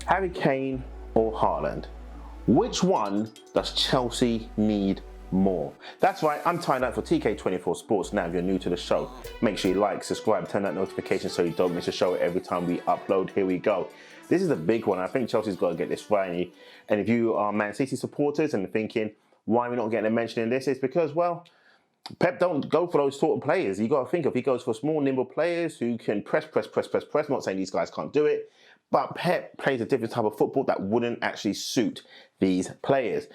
Harry Kane or Haaland? Which one does Chelsea need more? That's right, I'm Ty Knight for TK24 Sports. Now, if you're new to the show, make sure you like, subscribe, turn that notification so you don't miss a show every time we upload. Here we go. This is a big one. I think Chelsea's got to get this right. And if you are Man City supporters and thinking, why are we not getting a mention in this? It's because, well, Pep don't go for those sort of players. You got to think of, he goes for small, nimble players who can press. I'm not saying these guys can't do it, but Pep plays a different type of football that wouldn't actually suit these players.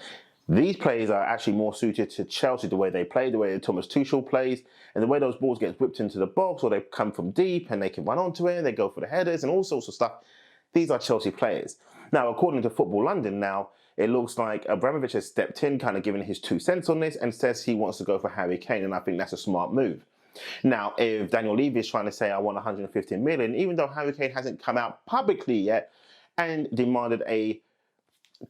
These players are actually more suited to Chelsea, the way they play, the way Thomas Tuchel plays, and the way those balls get whipped into the box, or they come from deep and they can run onto it, and they go for the headers and all sorts of stuff. These are Chelsea players. Now, according to Football London now, it looks like Abramovich has stepped in, kind of given his 2 cents on this, and says he wants to go for Harry Kane, and I think that's a smart move. Now, if Daniel Levy is trying to say, I want 150 million, even though Harry Kane hasn't come out publicly yet and demanded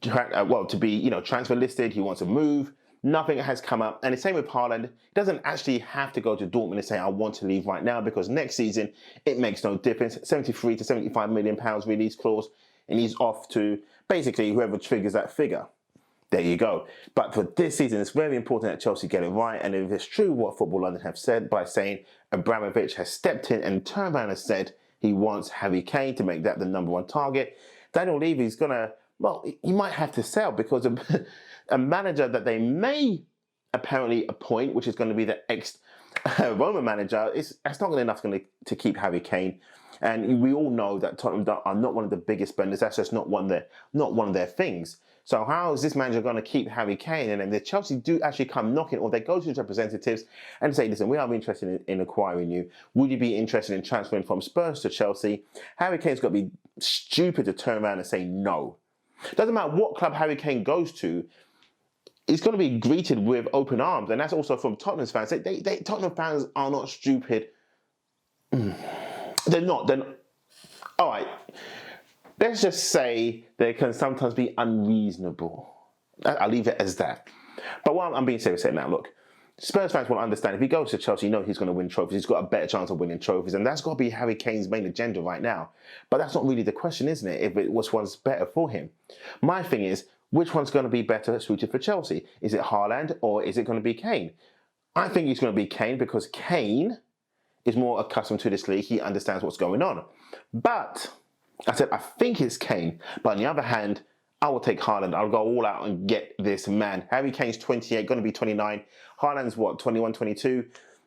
to be, transfer listed, he wants to move, nothing has come up. And the same with Haaland. He doesn't actually have to go to Dortmund and say, I want to leave right now, because next season, it makes no difference. 73 to 75 million pounds release clause, and he's off to basically whoever triggers that figure. There you go. But for this season, it's very important that Chelsea get it right. And if it's true what Football London have said by saying Abramovich has stepped in and turned around and said he wants Harry Kane to make that the #1 target, Daniel Levy's going to, well, he might have to sell, because a manager that they may apparently appoint, which is going to be the ex-Roma manager, that's not enough to keep Harry Kane. And we all know that Tottenham are not one of the biggest spenders. That's just not one of their things. So how is this manager going to keep Harry Kane? And then the Chelsea do actually come knocking, or they go to his representatives and say, listen, we are interested in acquiring you. Would you be interested in transferring from Spurs to Chelsea? Harry Kane's got to be stupid to turn around and say no. Doesn't matter what club Harry Kane goes to, he's going to be greeted with open arms. And that's also from Tottenham's fans. Tottenham fans are not stupid. They're not. All right. Let's just say they can sometimes be unreasonable. I'll leave it as that. But while I'm being serious here now, look, Spurs fans will understand if he goes to Chelsea, you know he's going to win trophies. He's got a better chance of winning trophies, and that's got to be Harry Kane's main agenda right now. But that's not really the question, isn't it? If which one's better for him. My thing is, which one's going to be better suited for Chelsea? Is it Haaland or is it going to be Kane? I think it's going to be Kane, because Kane is more accustomed to this league. He understands what's going on. But I said, I think it's Kane. But on the other hand, I will take Haaland. I'll go all out and get this man. Harry Kane's 28, going to be 29. Haaland's what, 21, 22?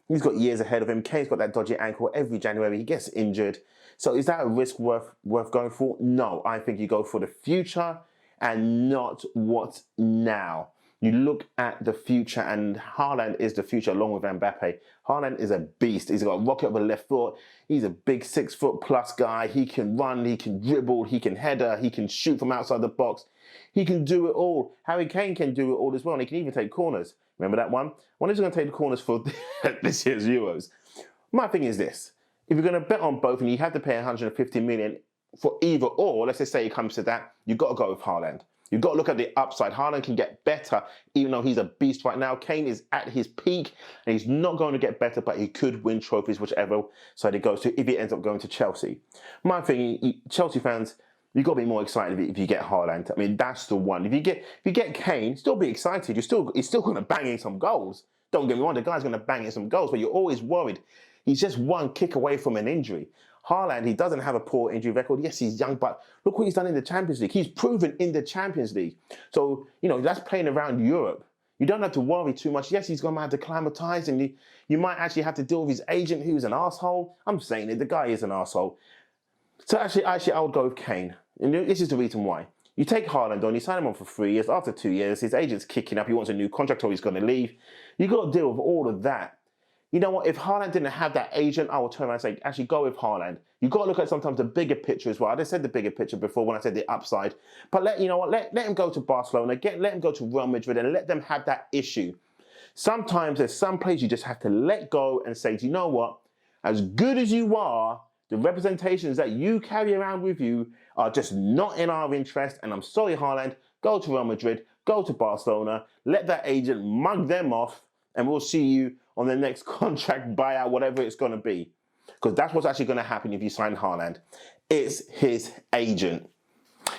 He's got years ahead of him. Kane's got that dodgy ankle. Every January, he gets injured. So is that a risk worth going for? No, I think you go for the future and not what's now. You look at the future, and Haaland is the future along with Mbappe. Haaland is a beast. He's got a rocket of a left foot. He's a big 6 foot plus guy. He can run, he can dribble, he can header, he can shoot from outside the box. He can do it all. Harry Kane can do it all as well, and he can even take corners. Remember that one? When is he going to take the corners for this year's Euros? My thing is this. If you're going to bet on both and you have to pay 150 million for either or, let's just say it comes to that, you've got to go with Haaland. You've got to look at the upside. Haaland can get better, even though he's a beast right now. Kane is at his peak, and he's not going to get better, but he could win trophies, whichever side he goes to, if he ends up going to Chelsea. My thing, Chelsea fans, you've got to be more excited if you get Haaland. I mean, that's the one. If you get Kane, still be excited. He's still going to bang in some goals. Don't get me wrong, the guy's going to bang in some goals, but you're always worried. He's just one kick away from an injury. Haaland, he doesn't have a poor injury record. Yes, he's young, but look what he's done in the Champions League. He's proven in the Champions League. So, that's playing around Europe. You don't have to worry too much. Yes, he's going to have to acclimatise, and you might actually have to deal with his agent, who's an arsehole. I'm saying it, the guy is an arsehole. So actually, I would go with Kane. And this is the reason why. You take Haaland on, you sign him on for 3 years. After 2 years, his agent's kicking up. He wants a new contract, or he's going to leave. You've got to deal with all of that. You know what? If Haaland didn't have that agent, I would turn around and say, actually go with Haaland. You've got to look at sometimes the bigger picture as well. I just said the bigger picture before when I said the upside. But let him go to Barcelona, let him go to Real Madrid, and let them have that issue. Sometimes there's some players you just have to let go and say, do you know what? As good as you are, the representations that you carry around with you are just not in our interest. And I'm sorry, Haaland, go to Real Madrid, go to Barcelona, let that agent mug them off, and we'll see you on the next contract buyout, whatever it's going to be. because that's what's actually going to happen if you sign Haaland. It's his agent.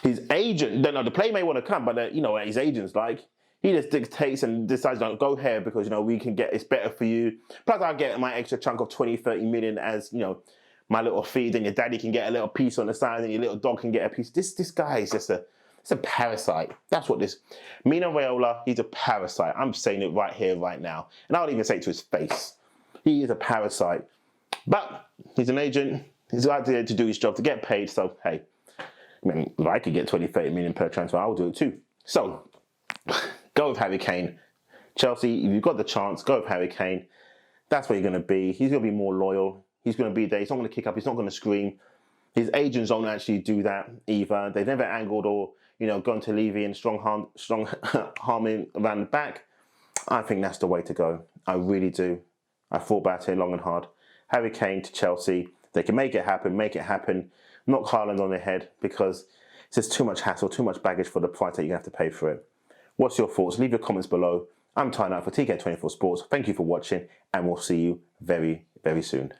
His agent, the player may want to come, but you know what his agent's like. He just dictates and decides, don't go here because, you know, we can get, it's better for you. Plus, I'll get my extra chunk of 20, 30 million as, you know, my little fee. Then your daddy can get a little piece on the side and your little dog can get a piece. This guy is just it's a parasite. That's what this, Mino Raiola, he's a parasite. I'm saying it right here, right now. And I'll even say it to his face. He is a parasite. But he's an agent. He's out there to do his job, to get paid. So, hey, I mean, if I could get 20, 30 million per transfer, I'll do it too. So, go with Harry Kane. Chelsea, if you've got the chance, go with Harry Kane. That's where you're going to be. He's going to be more loyal. He's going to be there. He's not going to kick up. He's not going to scream. His agents don't actually do that either. They've never angled or, you know, gone to Levy and strong harming around the back. I think that's the way to go. I really do. I thought about it long and hard. Harry Kane to Chelsea. They can make it happen, knock Haaland on the head, because it's just too much hassle, too much baggage for the price that you have to pay for it. What's your thoughts? Leave your comments below. I'm Tying Out for TK24 Sports. Thank you for watching, and we'll see you very, very soon.